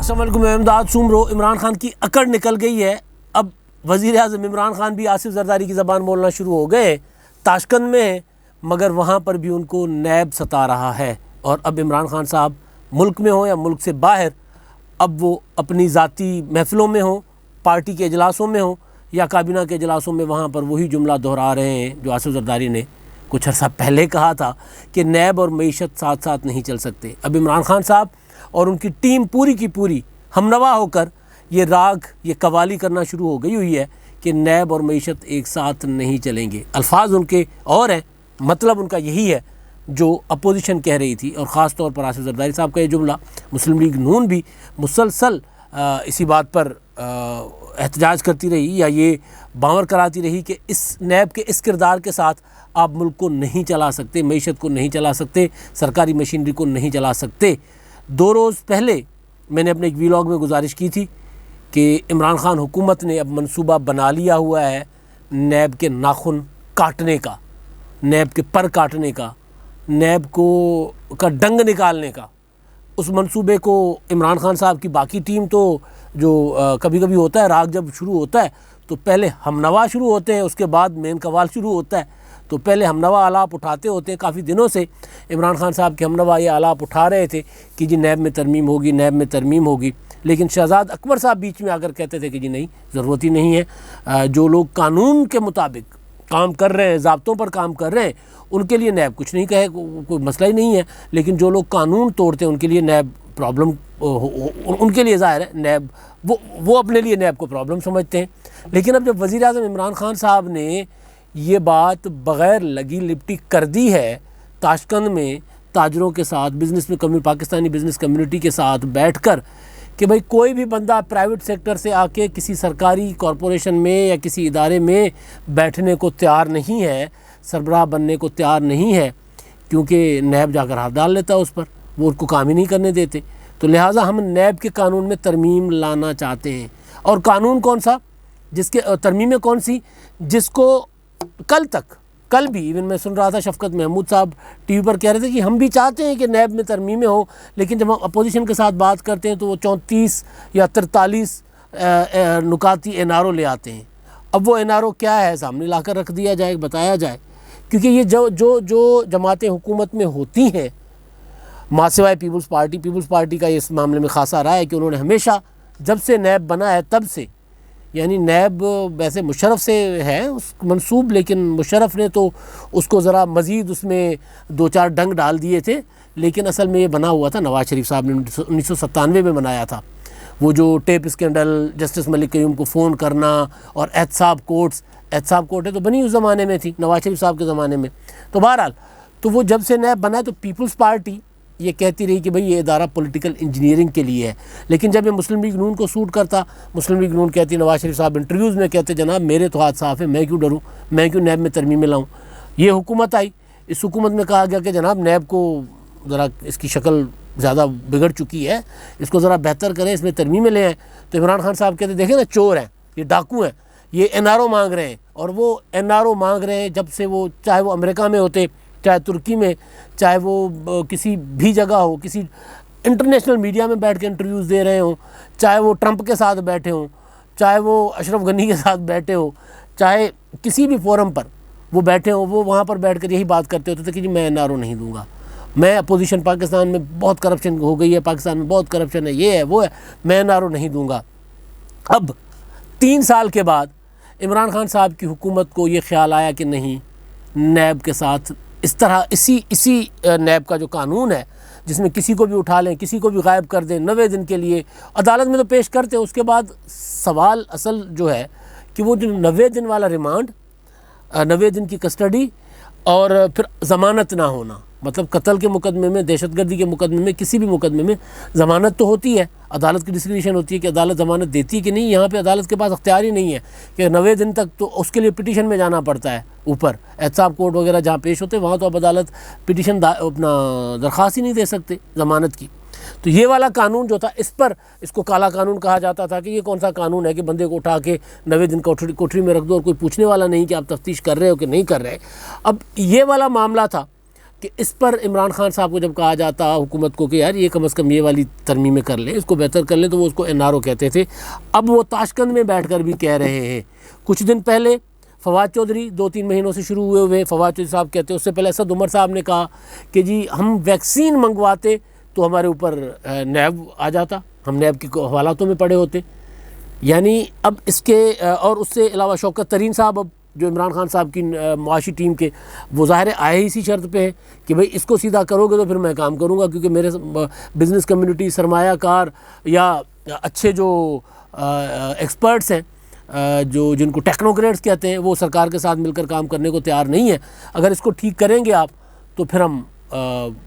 السلام علیکم، میں امداد سومرو۔ عمران خان کی اکڑ نکل گئی ہے۔ اب وزیر اعظم عمران خان بھی آصف زرداری کی زبان بولنا شروع ہو گئے تاشقند میں، مگر وہاں پر بھی ان کو نیب ستا رہا ہے۔ اور اب عمران خان صاحب ملک میں ہوں یا ملک سے باہر، اب وہ اپنی ذاتی محفلوں میں ہوں، پارٹی کے اجلاسوں میں ہوں یا کابینہ کے اجلاسوں میں، وہاں پر وہی جملہ دہرا رہے ہیں جو آصف زرداری نے کچھ عرصہ پہلے کہا تھا کہ نیب اور معیشت ساتھ ساتھ نہیں چل سکتے۔ اب عمران خان صاحب اور ان کی ٹیم پوری کی پوری ہمنوا ہو کر یہ راگ، یہ قوالی کرنا شروع ہو گئی ہوئی ہے کہ نیب اور معیشت ایک ساتھ نہیں چلیں گے۔ الفاظ ان کے اور ہیں، مطلب ان کا یہی ہے جو اپوزیشن کہہ رہی تھی، اور خاص طور پر آصف زرداری صاحب کا یہ جملہ۔ مسلم لیگ نون بھی مسلسل اسی بات پر احتجاج کرتی رہی یا یہ باور کراتی رہی کہ اس نیب کے اس کردار کے ساتھ آپ ملک کو نہیں چلا سکتے، معیشت کو نہیں چلا سکتے، سرکاری مشینری کو نہیں چلا سکتے۔ 2 روز پہلے میں نے اپنے ایک ویلاگ میں گزارش کی تھی کہ عمران خان حکومت نے اب منصوبہ بنا لیا ہوا ہے نیب کے ناخن کاٹنے کا، نیب کے پر کاٹنے کا، نیب کا ڈنگ نکالنے کا۔ اس منصوبے کو عمران خان صاحب کی باقی ٹیم تو جو کبھی کبھی ہوتا ہے، راگ جب شروع ہوتا ہے تو پہلے ہمنوا شروع ہوتے ہیں، اس کے بعد مین قوال شروع ہوتا ہے، تو پہلے ہمنوا آلاپ اٹھاتے ہوتے ہیں۔ کافی دنوں سے عمران خان صاحب کے ہمنوا یہ آلاپ اٹھا رہے تھے کہ جی نیب میں ترمیم ہوگی، نیب میں ترمیم ہوگی، لیکن شہزاد اکبر صاحب بیچ میں آ کر کہتے تھے کہ جی نہیں، ضرورت ہی نہیں ہے، جو لوگ قانون کے مطابق کام کر رہے ہیں، ضابطوں پر کام کر رہے ہیں، ان کے لیے نیب کچھ نہیں کہے، کوئی مسئلہ ہی نہیں ہے، لیکن جو لوگ قانون توڑتے ہیں ان کے لیے نیب پرابلم، ان کے لیے ظاہر ہے نیب، وہ اپنے لیے نیب کو پرابلم سمجھتے ہیں۔ لیکن اب جب وزیر اعظم عمران خان صاحب نے یہ بات بغیر لگی لپٹی کر دی ہے، تاشقند میں تاجروں کے ساتھ، پاکستانی بزنس کمیونٹی کے ساتھ بیٹھ کر، کہ بھئی کوئی بھی بندہ پرائیویٹ سیکٹر سے آ کے کسی سرکاری کارپوریشن میں یا کسی ادارے میں بیٹھنے کو تیار نہیں ہے، سربراہ بننے کو تیار نہیں ہے، کیونکہ نیب جا کر ہاتھ ڈال لیتا ہے اس پر، وہ ان کو کام ہی نہیں کرنے دیتے۔ تو لہٰذا ہم نیب کے قانون میں ترمیم لانا چاہتے ہیں۔ اور قانون کون سا؟ جس کے ترمیمیں کون سی؟ جس کو کل بھی ایون میں سن رہا تھا شفقت محمود صاحب ٹی وی پر کہہ رہے تھے کہ ہم بھی چاہتے ہیں کہ نیب میں ترمیمیں ہوں، لیکن جب ہم اپوزیشن کے ساتھ بات کرتے ہیں تو وہ 34 یا 43 نکاتی این آر او لے آتے ہیں۔ اب وہ این آر او کیا ہے سامنے لا کر رکھ دیا جائے، بتایا جائے، کیونکہ یہ جو جماعتیں حکومت میں ہوتی ہیں، ماسوائے پیپلز پارٹی کا اس معاملے میں خاصا رہا ہے کہ انہوں نے ہمیشہ جب سے نیب بنا ہے تب سے، یعنی نیب ویسے مشرف سے ہے اس منصوب، لیکن مشرف نے تو اس کو ذرا مزید اس میں 2-4 ڈنگ ڈال دیے تھے، لیکن اصل میں یہ بنا ہوا تھا نواز شریف صاحب نے 1997 میں بنایا تھا۔ وہ جو ٹیپ اسکینڈل، جسٹس ملک قیوم کو فون کرنا اور احتساب کوٹیں تو بنی اس زمانے میں تھی، نواز شریف صاحب کے زمانے میں۔ تو بہرحال تو وہ جب سے نیب بنا ہے تو پیپلز پارٹی یہ کہتی رہی کہ بھئی یہ ادارہ پولیٹیکل انجینئرنگ کے لیے ہے، لیکن جب یہ مسلم لیگ نون کو سوٹ کرتا، مسلم لیگ نون کہتی، نواز شریف صاحب انٹرویوز میں کہتے جناب میرے تو ہاتھ صاف ہے، میں کیوں ڈروں، میں کیوں نیب میں ترمیمیں لاؤں۔ یہ حکومت آئی، اس حکومت میں کہا گیا کہ جناب نیب کو ذرا اس کی شکل زیادہ بگڑ چکی ہے، اس کو ذرا بہتر کریں، اس میں ترمیمیں لے آئیں۔ تو عمران خان صاحب کہتے دیکھیں نا، چور ہیں، یہ ڈاکو ہیں، یہ این آر او مانگ رہے ہیں، اور وہ این آر او مانگ رہے ہیں جب سے وہ، چاہے وہ امریکہ میں ہوتے، چاہے ترکی میں، چاہے وہ کسی بھی جگہ ہو، کسی انٹرنیشنل میڈیا میں بیٹھ کے انٹرویوز دے رہے ہوں، چاہے وہ ٹرمپ کے ساتھ بیٹھے ہوں، چاہے وہ اشرف غنی کے ساتھ بیٹھے ہوں، چاہے کسی بھی فورم پر وہ بیٹھے ہوں، وہ وہاں پر بیٹھ کر یہی بات کرتے ہوتے تھے کہ جی میں این آر او نہیں دوں گا، میں اپوزیشن، پاکستان میں بہت کرپشن ہو گئی ہے، پاکستان میں بہت کرپشن ہے، یہ ہے وہ ہے، میں این آر او نہیں دوں گا۔ اب 3 سال کے بعد عمران خان صاحب کی حکومت کو یہ خیال آیا کہ نہیں، نیب کے ساتھ اس طرح اسی نیب کا جو قانون ہے جس میں کسی کو بھی اٹھا لیں، کسی کو بھی غائب کر دیں 90 دن کے لیے، عدالت میں تو پیش کرتے ہیں، اس کے بعد سوال اصل جو ہے کہ وہ جو 90 دن والا ریمانڈ، 90 دن کی کسٹڈی اور پھر ضمانت نہ ہونا، مطلب قتل کے مقدمے میں، دہشت گردی کے مقدمے میں، کسی بھی مقدمے میں ضمانت تو ہوتی ہے، عدالت کی ڈسکریشن ہوتی ہے کہ عدالت ضمانت دیتی ہے کہ نہیں، یہاں پہ عدالت کے پاس اختیار ہی نہیں ہے کہ 90 دن تک، تو اس کے لیے پٹیشن میں جانا پڑتا ہے، اوپر احتساب کورٹ وغیرہ جہاں پیش ہوتے ہیں وہاں تو اب عدالت پٹیشن اپنا درخواست ہی نہیں دے سکتے ضمانت کی۔ تو یہ والا قانون جو تھا، اس کو کالا قانون کہا جاتا تھا کہ یہ کون سا قانون ہے کہ بندے کو اٹھا کے 90 دن کوٹری میں رکھ دو اور کوئی پوچھنے والا نہیں کہ آپ تفتیش کر رہے ہو کہ نہیں کر رہے۔ اب یہ والا معاملہ تھا کہ اس پر عمران خان صاحب کو جب کہا جاتا حکومت کو کہ یار یہ کم از کم یہ والی ترمیمیں کر لیں، اس کو بہتر کر لیں، تو وہ اس کو این آر او کہتے تھے۔ اب وہ تاشقند میں بیٹھ کر بھی کہہ رہے ہیں۔ کچھ دن پہلے فواد چودھری 2-3 مہینوں سے شروع ہوئے فواد چودھری صاحب کہتے ہیں، اس سے پہلے اسد عمر صاحب نے کہا کہ جی ہم ویکسین منگواتے تو ہمارے اوپر نیب آ جاتا، ہم نیب کے حوالاتوں میں پڑے ہوتے۔ یعنی اب اس کے اور اس سے علاوہ شوکت ترین صاحب اب جو عمران خان صاحب کی معاشی ٹیم کے، وہ ظاہر آئے اسی شرط پہ ہے کہ بھئی اس کو سیدھا کرو گے تو پھر میں کام کروں گا، کیونکہ میرے بزنس کمیونٹی، سرمایہ کار یا اچھے جو ایکسپرٹس ہیں، جو جن کو ٹیکنوکریٹس کہتے ہیں، وہ سرکار کے ساتھ مل کر کام کرنے کو تیار نہیں ہے۔ اگر اس کو ٹھیک کریں گے آپ تو پھر ہم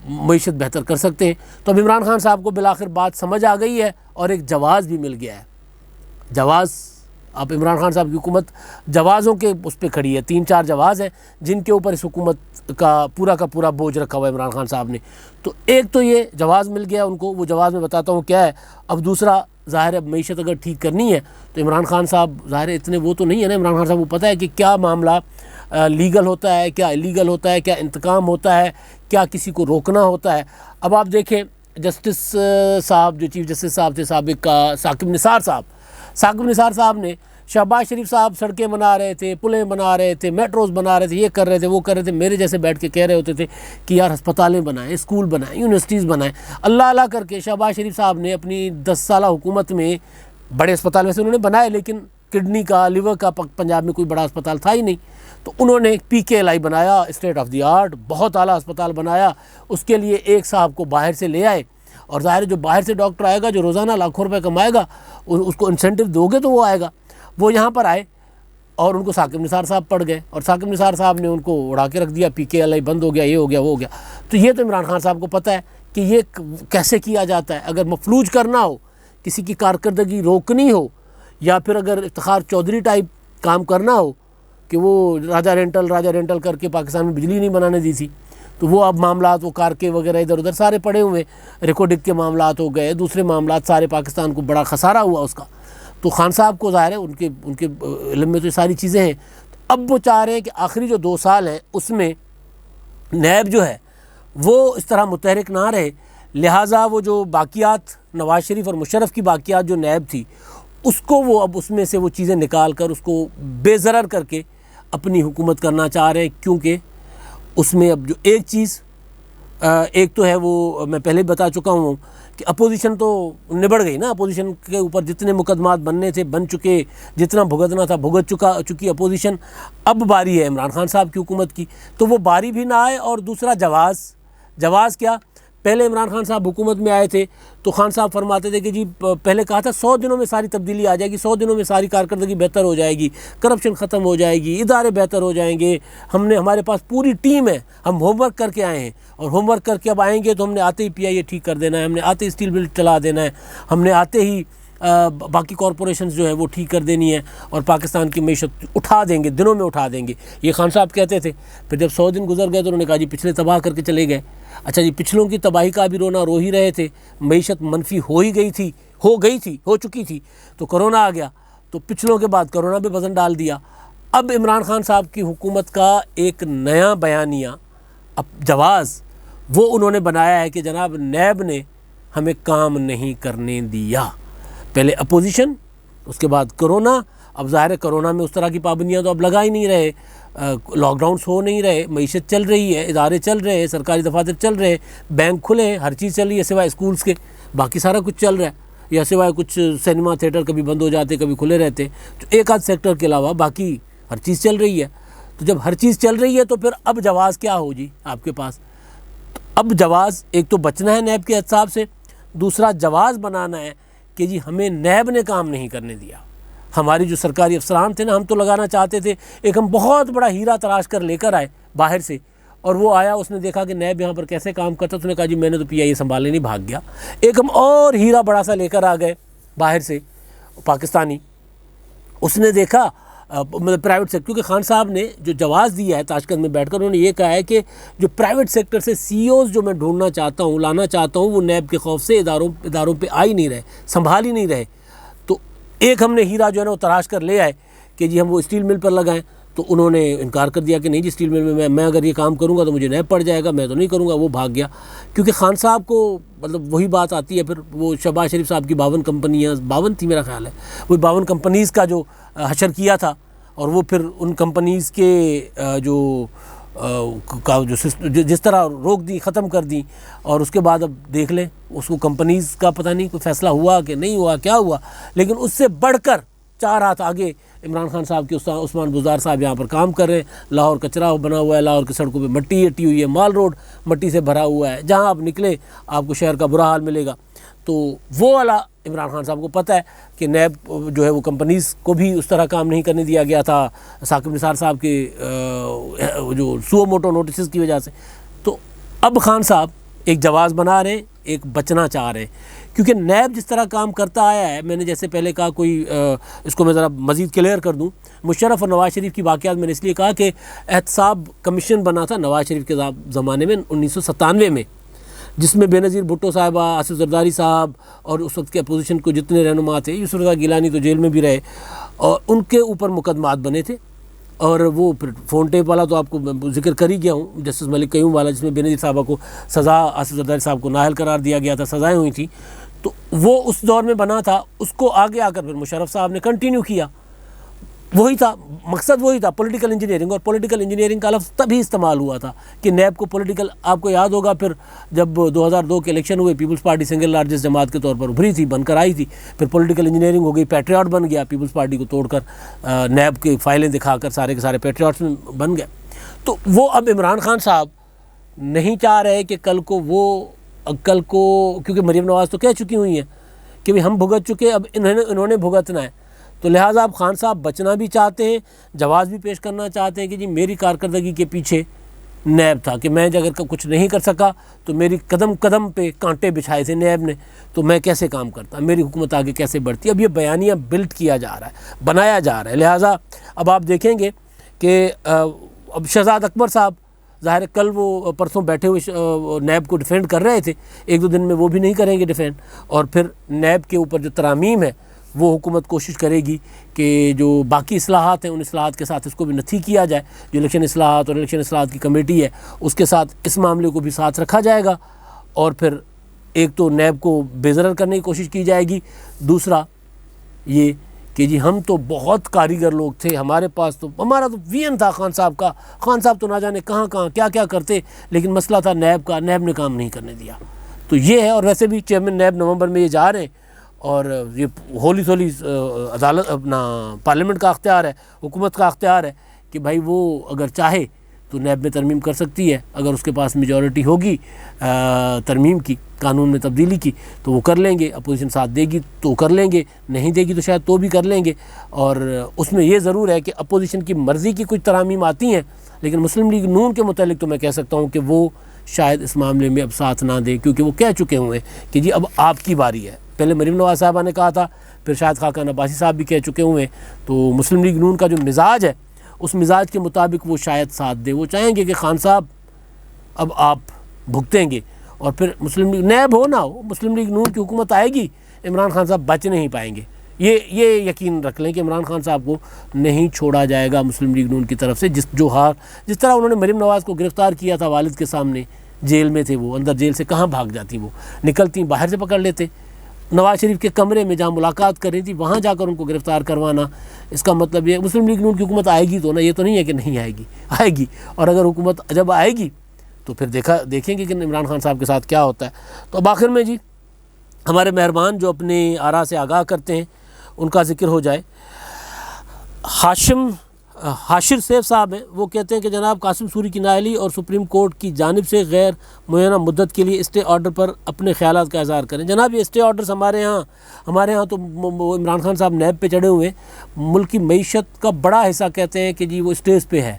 معیشت بہتر کر سکتے ہیں۔ تو اب عمران خان صاحب کو بالآخر بات سمجھ آ گئی ہے اور ایک جواز بھی مل گیا ہے۔ جواز، اب عمران خان صاحب کی حکومت جوازوں کے اس پہ کھڑی ہے، 3-4 جواز ہیں جن کے اوپر اس حکومت کا پورا بوجھ رکھا ہوا ہے عمران خان صاحب نے۔ تو ایک تو یہ جواز مل گیا ان کو، وہ جواز میں بتاتا ہوں کیا ہے۔ اب دوسرا ظاہر ہے معیشت اگر ٹھیک کرنی ہے تو عمران خان صاحب ظاہر اتنے وہ تو نہیں ہے نا، عمران خان صاحب کو پتہ ہے کہ کیا معاملہ لیگل ہوتا ہے، کیا الیگل ہوتا ہے، کیا انتقام ہوتا ہے، کیا کسی کو روکنا ہوتا ہے۔ اب آپ دیکھیں جسٹس صاحب جو چیف جسٹس صاحب تھے سابق کا، ثاقب نثار صاحب نے شہباز شریف صاحب سڑکیں بنا رہے تھے، پلیں بنا رہے تھے، میٹروز بنا رہے تھے، یہ کر رہے تھے، وہ کر رہے تھے، میرے جیسے بیٹھ کے کہہ رہے ہوتے تھے کہ یار ہسپتالیں بنائیں، اسکول بنائیں، یونیورسٹیز بنائیں۔ اللہ کر کے شہباز شریف صاحب نے اپنی 10 سالہ حکومت میں بڑے اسپتال ویسے انہوں نے بنائے، لیکن کڈنی کا، لیور کا پنجاب میں کوئی بڑا اسپتال تھا ہی نہیں، تو انہوں نے PKLI بنایا، اسٹیٹ آف دی آرٹ، بہت اعلیٰ اسپتال بنایا۔ اس کے لیے ایک صاحب کو باہر سے لے آئے، اور ظاہر جو باہر سے ڈاکٹر آئے گا جو روزانہ لاکھوں روپے کمائے گا، اس کو انسینٹیو دو گے تو وہ آئے گا۔ وہ یہاں پر آئے اور ان کو ثاقب نثار صاحب پڑ گئے، اور ثاقب نثار صاحب نے ان کو اڑا کے رکھ دیا، PKLI بند ہو گیا، یہ ہو گیا، وہ ہو گیا۔ تو یہ تو عمران خان صاحب کو پتہ ہے کہ یہ کیسے کیا جاتا ہے۔ اگر مفلوج کرنا ہو، کسی کی کارکردگی روکنی ہو، یا پھر اگر افتخار چودھری ٹائپ کام کرنا ہو کہ وہ راجہ رینٹل کر کے پاکستان میں بجلی نہیں بنانے دی تھی، تو وہ اب معاملات، وہ کارکے وغیرہ ادھر ادھر سارے پڑے ہوئے، ریکوڈک کے معاملات ہو گئے، دوسرے معاملات، سارے پاکستان کو بڑا خسارہ ہوا اس کا۔ تو خان صاحب کو ظاہر ہے ان کے علم میں تو یہ ساری چیزیں ہیں۔ اب وہ چاہ رہے ہیں کہ آخری جو 2 سال ہیں اس میں نیب جو ہے وہ اس طرح متحرک نہ رہے، لہٰذا وہ جو باقیات، نواز شریف اور مشرف کی باقیات جو نیب تھی، اس کو وہ اب اس میں سے وہ چیزیں نکال کر اس کو بے ضرر کر کے اپنی حکومت کرنا چاہ رہے ہیں، کیونکہ اس میں اب جو ایک چیز، ایک تو ہے وہ میں پہلے بتا چکا ہوں کہ اپوزیشن تو نبڑ گئی نا، اپوزیشن کے اوپر جتنے مقدمات بننے تھے بن چکے، جتنا بھگتنا تھا بھگت چکی اپوزیشن۔ اب باری ہے عمران خان صاحب کی حکومت کی، تو وہ باری بھی نہ آئے۔ اور دوسرا جواز کیا، پہلے عمران خان صاحب حکومت میں آئے تھے تو خان صاحب فرماتے تھے کہ جی پہلے کہا تھا 100 دنوں میں ساری تبدیلی آ جائے گی، 100 دنوں میں ساری کارکردگی بہتر ہو جائے گی، کرپشن ختم ہو جائے گی، ادارے بہتر ہو جائیں گے، ہمارے پاس پوری ٹیم ہے، ہم ہوم ورک کر کے آئے ہیں، اور ہوم ورک کر کے اب آئیں گے تو ہم نے آتے ہی PIA ٹھیک کر دینا ہے، ہم نے آتے ہی اسٹیل مل چلا دینا ہے، ہم نے آتے ہی باقی کارپوریشنز جو ہے وہ ٹھیک کر دینی ہے، اور پاکستان کی معیشت اٹھا دیں گے، دنوں میں اٹھا دیں گے، یہ خان صاحب کہتے تھے۔ پھر جب 100 دن گزر گئے تو انہوں نے کہا جی پچھلے تباہ کر کے چلے گئے۔ اچھا جی، پچھلوں کی تباہی کا بھی رونا رو ہی رہے تھے، معیشت منفی ہو چکی تھی، تو کرونا آ گیا، تو پچھلوں کے بعد کرونا پہ وزن ڈال دیا۔ اب عمران خان صاحب کی حکومت کا ایک نیا بیانیہ، اب جواز، وہ انہوں نے بنایا ہے کہ جناب نیب نے ہمیں کام نہیں کرنے دیا۔ پہلے اپوزیشن، اس کے بعد کرونا۔ اب ظاہر ہے کرونا میں اس طرح کی پابندیاں تو اب لگا ہی نہیں رہے، لاک ڈاؤنس ہو نہیں رہے، معیشت چل رہی ہے، ادارے چل رہے ہیں، سرکاری دفاتر چل رہے ہیں، بینک کھلے ہیں، ہر چیز چل رہی ہے سوائے اسکولز کے، باقی سارا کچھ چل رہا ہے، یا سوائے کچھ سینما تھیٹر کبھی بند ہو جاتے کبھی کھلے رہتے، تو ایک آدھ سیکٹر کے علاوہ باقی ہر چیز چل رہی ہے۔ تو جب ہر چیز چل رہی ہے تو پھر اب جواز کیا ہو جی آپ کے پاس؟ اب جواز ایک تو بچنا ہے نیب کے حساب سے، دوسرا جواز بنانا ہے کہ جی ہمیں نیب نے کام نہیں کرنے دیا۔ ہماری جو سرکاری افسران تھے نا، ہم تو لگانا چاہتے تھے، ایک ہم بہت بڑا ہیرا تلاش کر لے کر آئے باہر سے، اور وہ آیا، اس نے دیکھا کہ نیب یہاں پر کیسے کام کرتا، اس نے کہا جی میں نے تو PIA سنبھالنے نہیں، بھاگ گیا۔ ایک ہم اور ہیرا بڑا سا لے کر آ گئے باہر سے، پاکستانی، اس نے دیکھا مطلب پرائیویٹ سیکٹر، کیونکہ خان صاحب نے جو جواز دیا ہے تاشقند میں بیٹھ کر، انہوں نے یہ کہا ہے کہ جو پرائیویٹ سیکٹر سے CEOs جو میں ڈھونڈنا چاہتا ہوں، لانا چاہتا ہوں، وہ نیب کے خوف سے اداروں پہ آ ہی نہیں رہے، سنبھال ہی نہیں رہے۔ تو ایک ہم نے ہیرا جو ہے نا وہ تلاش کر لے آئے کہ جی ہم وہ اسٹیل مل پر لگائیں۔ تو انہوں نے انکار کر دیا کہ نہیں جی اسٹیل مل میں میں اگر یہ کام کروں گا تو مجھے نیب پڑ جائے گا، میں تو نہیں کروں گا. وہ بھاگ گیا کیونکہ خان صاحب کو مطلب وہی بات آتی ہے. پھر وہ شہباز شریف صاحب کی 52 کمپنیاں، 52 تھی میرا خیال ہے، وہ 52 کمپنیز کا جو حشر کیا تھا، اور وہ پھر ان کمپنیز کے جس طرح روک دی، ختم کر دی. اور اس کے بعد اب دیکھ لیں اس کو کمپنیز کا پتہ نہیں کوئی فیصلہ ہوا کہ نہیں ہوا، کیا ہوا. لیکن اس سے بڑھ کر 4 ہاتھ آگے عمران خان صاحب کے عثمان بزدار صاحب یہاں پر کام کر رہے ہیں. لاہور کچرا بنا ہوا ہے، لاہور کی سڑکوں پہ مٹی اٹی ہوئی ہے، مال روڈ مٹی سے بھرا ہوا ہے، جہاں آپ نکلے آپ کو شہر کا برا حال ملے گا. تو وہ والا عمران خان صاحب کو پتہ ہے کہ نیب جو ہے وہ کمپنیز کو بھی اس طرح کام نہیں کرنے دیا گیا تھا ثاقب نثار صاحب کے جو سو موٹو نوٹسز کی وجہ سے. تو اب خان صاحب ایک جواز بنا رہے ہیں، ایک بچنا چاہ رہے ہیں، کیونکہ نیب جس طرح کام کرتا آیا ہے. میں نے جیسے پہلے کہا کوئی اس کو میں ذرا مزید کلیئر کر دوں. مشرف اور نواز شریف کی واقعات میں نے اس لیے کہا کہ احتساب کمیشن بنا تھا نواز شریف کے زمانے میں 1997 میں، جس میں بے نظیر بھٹو صاحبہ، آصف زرداری صاحب اور اس وقت کے اپوزیشن کو جتنے رہنما تھے، یوسف رضا گیلانی تو جیل میں بھی رہے، اور ان کے اوپر مقدمات بنے تھے. اور وہ پھر فون ٹیپ والا تو آپ کو میں ذکر کر ہی گیا ہوں، جسٹس ملک قیوم والا، جس میں بے نظیر صاحبہ کو سزا، آصف زرداری صاحب کو نااہل قرار دیا گیا تھا، سزائیں ہوئی تھیں. تو وہ اس دور میں بنا تھا. اس کو آگے آ کر پھر مشرف صاحب نے کنٹینیو کیا. وہی تھا مقصد، وہی تھا پولیٹیکل انجینئرنگ. اور پولیٹیکل انجینئرنگ کا لفظ تبھی استعمال ہوا تھا کہ نیب کو پولیٹیکل، آپ کو یاد ہوگا پھر جب 2002 کے الیکشن ہوئے، پیپلز پارٹی سنگل لارجسٹ جماعت کے طور پر ابھری تھی، بن کر آئی تھی. پھر پولیٹیکل انجینئرنگ ہو گئی، پیٹریاٹ بن گیا، پیپلز پارٹی کو توڑ کر نیب کی فائلیں دکھا کر سارے کے سارے پیٹریاٹس میں بن گئے. تو وہ اب عمران خان صاحب نہیں چاہ رہے کہ کل کو کیونکہ مریم نواز تو کہہ چکی ہوئی ہیں کہ بھی ہم بھگت چکے، اب انہوں نے بھگتنا ہے. تو لہٰذا اب خان صاحب بچنا بھی چاہتے ہیں، جواز بھی پیش کرنا چاہتے ہیں کہ جی میری کارکردگی کے پیچھے نیب تھا، کہ میں اگر کچھ نہیں کر سکا تو میری قدم قدم پہ کانٹے بچھائے تھے نیب نے، تو میں کیسے کام کرتا، میری حکومت آگے کیسے بڑھتی. اب یہ بیانیہ بلڈ کیا جا رہا ہے، بنایا جا رہا ہے. لہٰذا اب آپ دیکھیں گے کہ اب شہزاد اکبر صاحب ظاہر کل وہ پرسوں بیٹھے ہوئے نیب کو ڈیفینڈ کر رہے تھے، 1-2 دن میں وہ بھی نہیں کریں گے ڈیفینڈ. اور پھر نیب کے اوپر جو ترامیم ہے وہ حکومت کوشش کرے گی کہ جو باقی اصلاحات ہیں ان اصلاحات کے ساتھ اس کو بھی نتھی کیا جائے. جو الیکشن اصلاحات اور الیکشن اصلاحات کی کمیٹی ہے اس کے ساتھ اس معاملے کو بھی ساتھ رکھا جائے گا. اور پھر ایک تو نیب کو بے ضرر کرنے کی کوشش کی جائے گی، دوسرا یہ کہ جی ہم تو بہت کاریگر لوگ تھے، ہمارے پاس تو ہمارا تو وین تھا خان صاحب کا، خان صاحب تو نہ جانے کہاں کیا کیا کرتے، لیکن مسئلہ تھا نیب کا، نیب نے کام نہیں کرنے دیا. تو یہ ہے. اور ویسے بھی چیئرمین نیب نومبر میں یہ جا رہے ہیں، اور یہ ہولی سولی عدالت اپنا پارلیمنٹ کا اختیار ہے، حکومت کا اختیار ہے کہ بھائی وہ اگر چاہے تو نیب میں ترمیم کر سکتی ہے. اگر اس کے پاس میجورٹی ہوگی ترمیم کی، قانون میں تبدیلی کی، تو وہ کر لیں گے. اپوزیشن ساتھ دے گی تو کر لیں گے، نہیں دے گی تو شاید تو بھی کر لیں گے. اور اس میں یہ ضرور ہے کہ اپوزیشن کی مرضی کی کچھ ترامیم آتی ہیں، لیکن مسلم لیگ نون کے متعلق تو میں کہہ سکتا ہوں کہ وہ شاید اس معاملے میں اب ساتھ نہ دے، کیونکہ وہ کہہ چکے ہوئے ہیں کہ جی اب آپ کی باری ہے. پہلے مریم نواز صاحبہ نے کہا تھا، پھر شاید خاقان عباسی صاحب بھی کہہ چکے ہوئے ہیں. تو مسلم لیگ نون کا جو مزاج ہے اس مزاج کے مطابق وہ شاید ساتھ دے. وہ چاہیں گے کہ خان صاحب اب آپ بھگتیں گے، اور پھر مسلم لیگ نیب ہو نہ ہو، مسلم لیگ نون کی حکومت آئے گی، عمران خان صاحب بچ نہیں پائیں گے. یہ یقین رکھ لیں کہ عمران خان صاحب کو نہیں چھوڑا جائے گا مسلم لیگ نون کی طرف سے. جس طرح انہوں نے مریم نواز کو گرفتار کیا تھا والد کے سامنے، جیل میں تھے وہ، اندر جیل سے کہاں بھاگ جاتی، وہ نکلتی باہر سے پکڑ لیتے. نواز شریف کے کمرے میں جہاں ملاقات کر رہی تھی وہاں جا کر ان کو گرفتار کروانا، اس کا مطلب یہ مسلم لیگ نون کی حکومت آئے گی تو نا، یہ تو نہیں ہے کہ نہیں آئے گی، آئے گی. اور اگر حکومت جب آئے گی تو پھر دیکھیں گے کہ عمران خان صاحب کے ساتھ کیا ہوتا ہے. تو اب آخر میں جی ہمارے مہربان جو اپنے آراء سے آگاہ کرتے ہیں ان کا ذکر ہو جائے. حاشر سیف صاحب ہیں، وہ کہتے ہیں کہ جناب قاسم سوری کی نااہلی اور سپریم کورٹ کی جانب سے غیر معینہ مدت کے لیے اسٹے آرڈر پر اپنے خیالات کا اظہار کریں. جناب یہ اسٹے آرڈرز ہمارے ہاں تو عمران خان صاحب نیب پہ چڑھے ہوئے ہیں. ملک کی معیشت کا بڑا حصہ کہتے ہیں کہ جی وہ اسٹیز پہ ہے،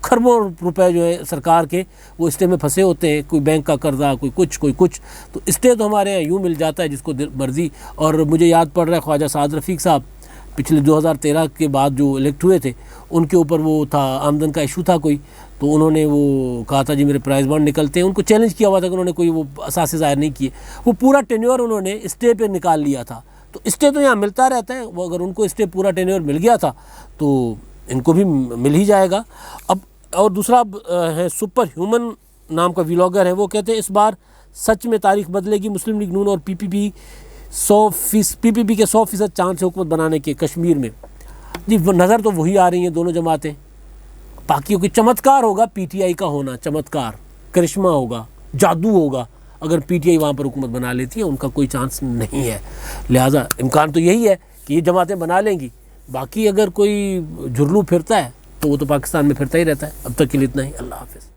کھربوں روپے جو ہے سرکار کے وہ اسٹے میں پھنسے ہوتے ہیں، کوئی بینک کا قرضہ، کوئی کچھ. تو اسٹے تو ہمارے یہاں یوں مل جاتا ہے جس کو مرضی. اور مجھے یاد پڑ رہا ہے خواجہ سعد رفیق صاحب پچھلے 2013 کے بعد جو الیکٹ ہوئے تھے، ان کے اوپر وہ تھا آمدن کا ایشو تھا کوئی، تو انہوں نے وہ کہا تھا جی میرے پرائز بانڈ نکلتے ہیں. ان کو چیلنج کیا ہوا تھا کہ انہوں نے کوئی وہ اثاثے ظاہر نہیں کیے، وہ پورا ٹینیور انہوں نے اسٹے پہ نکال لیا تھا. تو اسٹے تو یہاں ملتا رہتا ہے، وہ اگر ان کو اسٹے پورا ٹینیور مل گیا تھا تو ان کو بھی مل ہی جائے گا۔ اب اور دوسرا ہے سپر ہیومن نام کا ولاگر ہے، وہ کہتے ہیں اس بار سچ میں تاریخ بدلے گی، مسلم لیگ نون اور پی پی پی کے 100% چانس ہے حکومت بنانے کے کشمیر میں۔ جی وہ نظر تو وہی آ رہی ہیں دونوں جماعتیں، باقیوں کی چمتکار ہوگا پی ٹی آئی کا ہونا، چمتکار کرشمہ ہوگا، جادو ہوگا اگر پی ٹی آئی وہاں پر حکومت بنا لیتی ہے، ان کا کوئی چانس نہیں ہے۔ لہٰذا امکان تو یہی ہے کہ یہ جماعتیں بنا لیں گی، باقی اگر کوئی جھرلو پھرتا ہے تو وہ تو پاکستان میں پھرتا ہی رہتا ہے۔ اب تک کے لیے اتنا ہی، اللہ حافظ۔